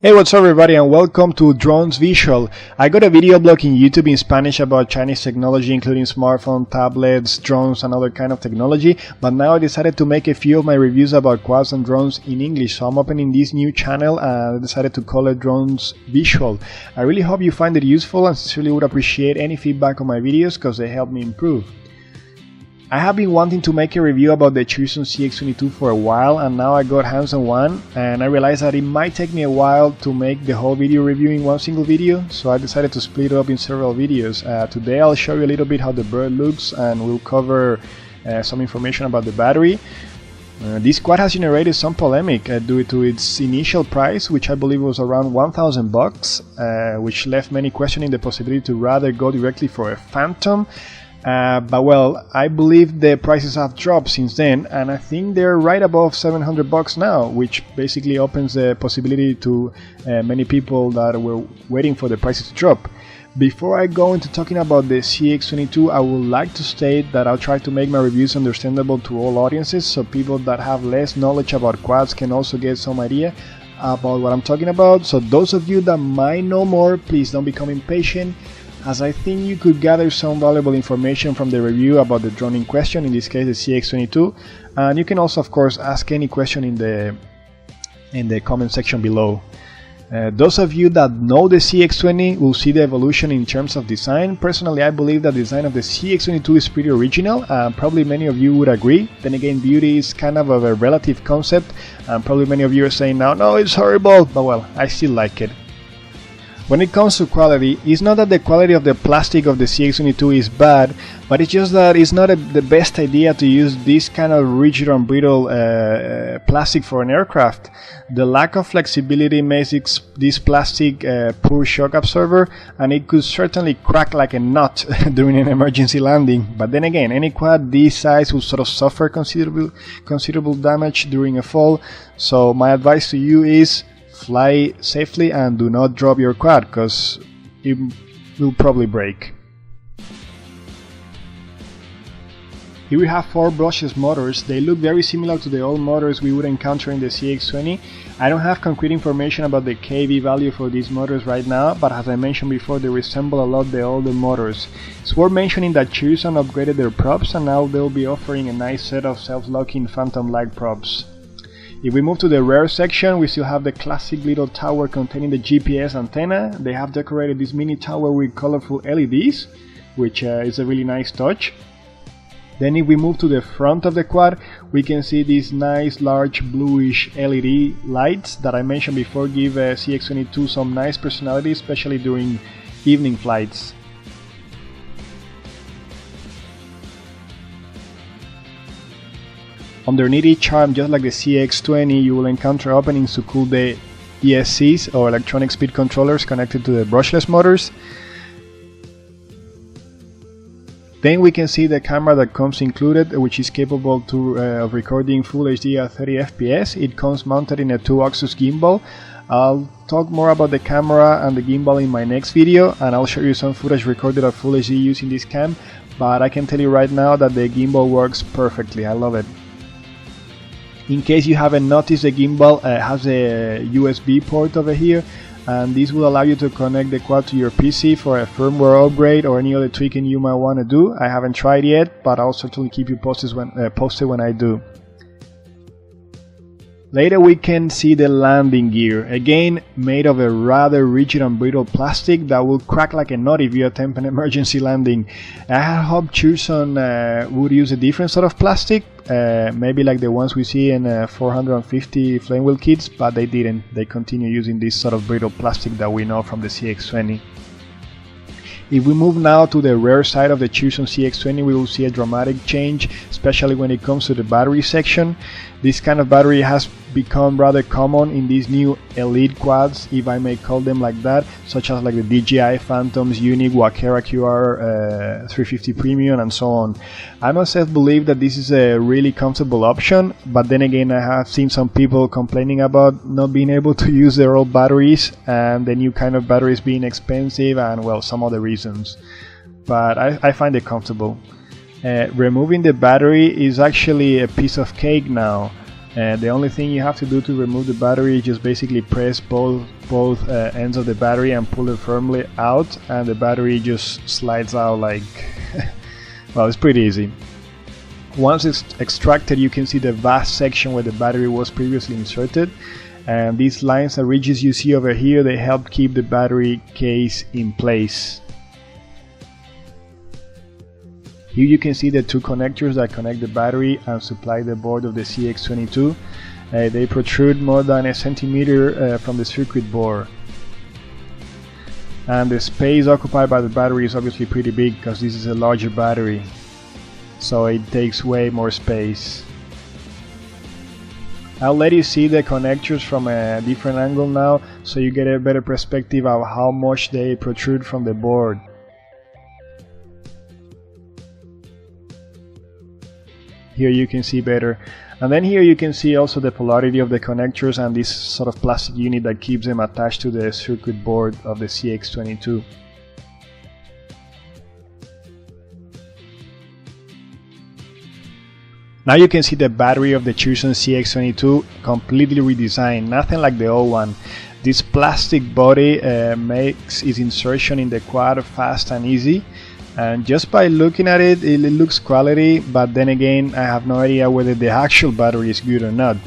Hey, what's up everybody and welcome to Drones Visual. I got a video blog in YouTube in Spanish about Chinese technology including smartphone, tablets, drones and other kind of technology, but now I decided to make a few of my reviews about quads and drones in English, so I'm opening this new channel and I decided to call it Drones Visual. I really hope you find it useful and sincerely would appreciate any feedback on my videos because they help me improve. I have been wanting to make a review about the Choosing CX22 for a while, and now I got hands on one, and I realized that it might take me a while to make the whole video review in one single video, so I decided to split it up in several videos. Today I'll show you a little bit how the bird looks, and we'll cover some information about the battery. This quad has generated some polemic due to its initial price, which I believe was around 1,000 bucks, which left many questioning the possibility to rather go directly for a Phantom. But well, I believe the prices have dropped since then, and I think they're right above 700 bucks now, which basically opens the possibility to many people that were waiting for the prices to drop. Before I go into talking about the CX22, I would like to state that I'll try to make my reviews understandable to all audiences, so people that have less knowledge about quads can also get some idea about what I'm talking about. So those of you that might know more, please don't become impatient, as I think you could gather some valuable information from the review about the drone in question, in this case the CX22, and you can also of course ask any question in the comment section below. Those of you that know the CX20 will see the evolution in terms of design. Personally, I believe that the design of the CX22 is pretty original, and probably many of you would agree. Then again, beauty is kind of a relative concept, and probably many of you are saying now, no, it's horrible, but well, I still like it. When it comes to quality, it's not that the quality of the plastic of the CX22 is bad, but it's just that it's not the best idea to use this kind of rigid and brittle plastic for an aircraft. The lack of flexibility makes this plastic poor shock absorber, and it could certainly crack like a nut during an emergency landing. But then again, any quad this size will sort of suffer considerable damage during a fall, so my advice to you is fly safely and do not drop your quad, because it will probably break. Here we have 4 brushless motors. They look very similar to the old motors we would encounter in the CX20. I don't have concrete information about the kV value for these motors right now, but as I mentioned before, they resemble a lot the older motors. It's worth mentioning that Choosing upgraded their props, and now they'll be offering a nice set of self-locking Phantom-like props. If we move to the rear section, we still have the classic little tower containing the GPS antenna. They have decorated this mini tower with colorful LEDs, which is a really nice touch. Then if we move to the front of the quad, we can see these nice large bluish LED lights that I mentioned before give CX22 some nice personality, especially during evening flights. Underneath each arm, just like the CX20, you will encounter openings to cool the ESCs, or electronic speed controllers, connected to the brushless motors. Then we can see the camera that comes included, which is capable of recording Full HD at 30 FPS. It comes mounted in a 2-axis gimbal. I'll talk more about the camera and the gimbal in my next video, and I'll show you some footage recorded at Full HD using this cam, but I can tell you right now that the gimbal works perfectly. I love it. In case you haven't noticed, the gimbal has a USB port over here, and this will allow you to connect the quad to your PC for a firmware upgrade or any other tweaking you might want to do. I haven't tried yet, but I'll certainly keep you posted when I do. Later we can see the landing gear, again made of a rather rigid and brittle plastic that will crack like a nut if you attempt an emergency landing. I had hoped Choosing would use a different sort of plastic, maybe like the ones we see in 450 flame wheel kits, but they didn't. They continue using this sort of brittle plastic that we know from the CX20. If we move now to the rear side of the Choosing CX20, we will see a dramatic change, especially when it comes to the battery section. This kind of battery has become rather common in these new elite quads, if I may call them like that, such as like the DJI Phantoms, Unique, Wakera QR 350 Premium, and so on. I myself believe that this is a really comfortable option, but then again I have seen some people complaining about not being able to use their old batteries and the new kind of batteries being expensive and well, some other reasons. But I find it comfortable. Removing the battery is actually a piece of cake now. The only thing you have to do to remove the battery is just basically press both ends of the battery and pull it firmly out, and the battery just slides out like well, it's pretty easy. Once it's extracted, you can see the vast section where the battery was previously inserted, and these lines and ridges you see over here, they help keep the battery case in place. Here you can see the two connectors that connect the battery and supply the board of the CX22. They protrude more than a centimeter from the circuit board. And the space occupied by the battery is obviously pretty big because this is a larger battery, so it takes way more space. I'll let you see the connectors from a different angle now, so you get a better perspective of how much they protrude from the board. Here you can see better, and then here you can see also the polarity of the connectors and this sort of plastic unit that keeps them attached to the circuit board of the CX22. Now you can see the battery of the chosen CX22 completely redesigned, nothing like the old one. This plastic body makes its insertion in the quad fast and easy. And just by looking at it, it looks quality, but then again I have no idea whether the actual battery is good or not.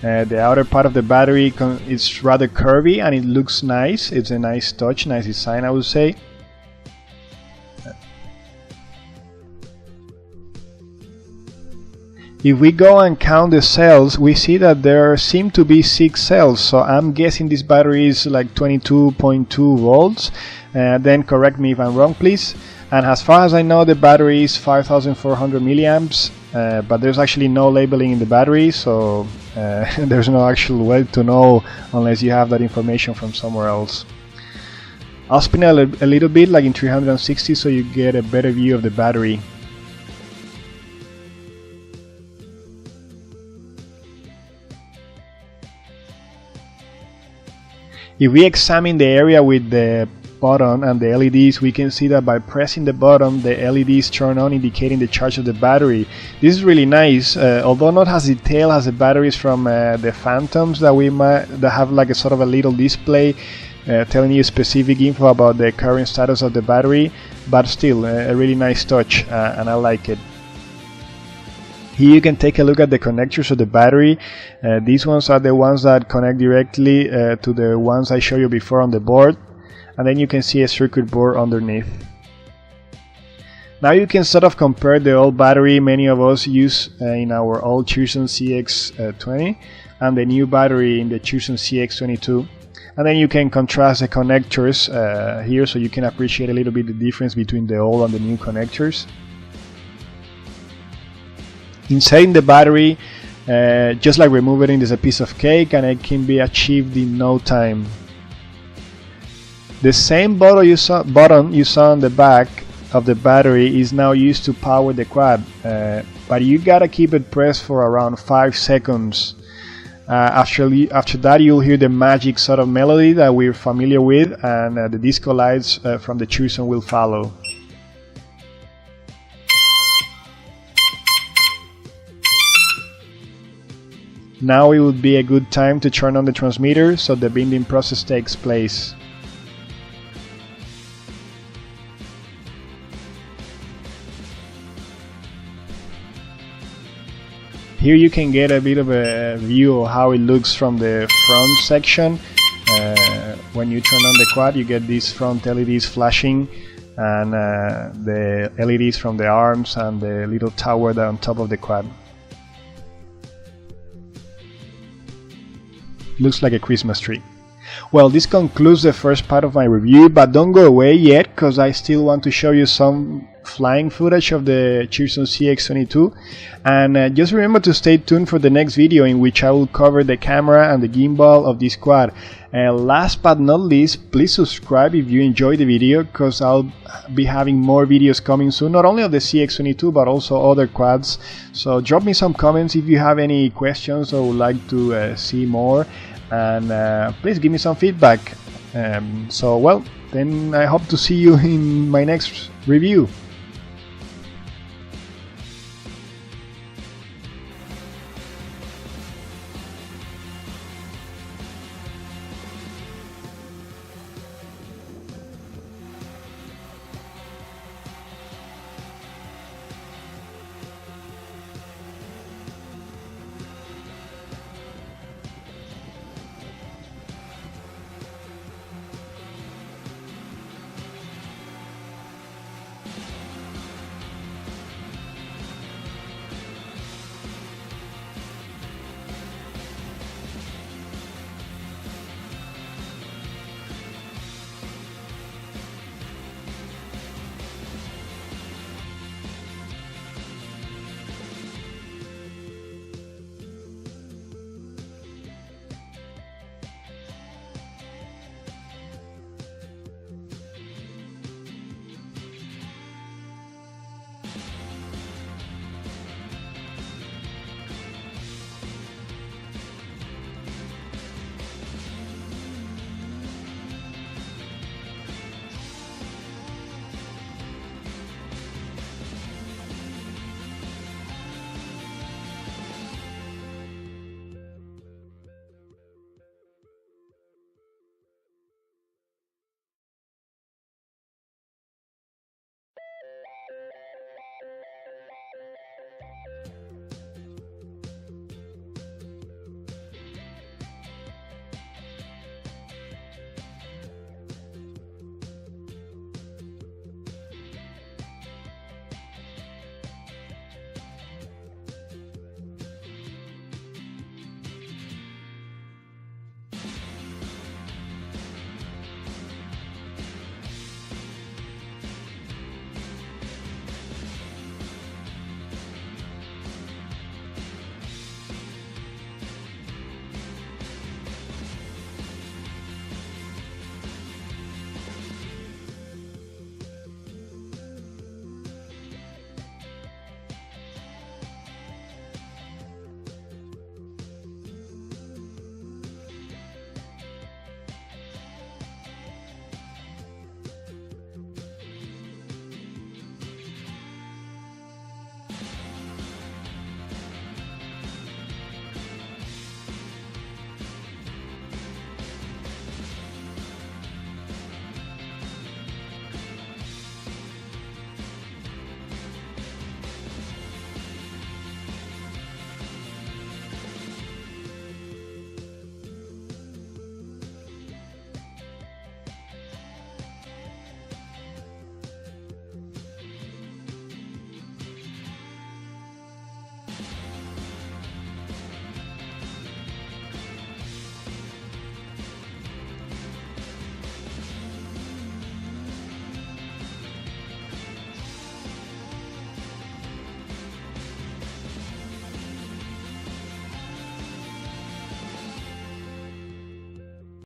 The outer part of the battery is rather curvy and it looks nice. It's a nice touch, nice design, I would say. If we go and count the cells, we see that there seem to be 6 cells, so I'm guessing this battery is like 22.2 volts. Then correct me if I'm wrong, please. And as far as I know, the battery is 5400 milliamps, but there's actually no labeling in the battery, so there's no actual way to know unless you have that information from somewhere else. I'll spin it a little bit, like in 360, so you get a better view of the battery. If we examine the area with the button and the LEDs, we can see that by pressing the button, the LEDs turn on, indicating the charge of the battery. This is really nice, although not as detailed as the batteries from the Phantoms that have like a sort of a little display telling you specific info about the current status of the battery, but still a really nice touch, and I like it. Here you can take a look at the connectors of the battery. These ones are the ones that connect directly to the ones I showed you before on the board, and then you can see a circuit board underneath. Now you can sort of compare the old battery many of us use in our old chosen CX20 and the new battery in the chosen CX22, and then you can contrast the connectors here, so you can appreciate a little bit the difference between the old and the new connectors. Inserting the battery, just like removing it, is a piece of cake, and it can be achieved in no time. The same button you saw on the back of the battery is now used to power the quad, but you gotta keep it pressed for around 5 seconds. After that, you'll hear the magic sort of melody that we're familiar with, and the disco lights from the chosen will follow. Now it would be a good time to turn on the transmitter so the binding process takes place. Here you can get a bit of a view of how it looks from the front section. When you turn on the quad, you get these front LEDs flashing, and the LEDs from the arms and the little tower that on top of the quad. Looks like a Christmas tree. Well, this concludes the first part of my review, but don't go away yet, because I still want to show you some flying footage of the chosen CX22, and just remember to stay tuned for the next video, in which I will cover the camera and the gimbal of this quad. And last but not least, please subscribe if you enjoyed the video, because I'll be having more videos coming soon, not only of the CX22 but also other quads. So drop me some comments if you have any questions or would like to see more, and please give me some feedback. So well, then I hope to see you in my next review.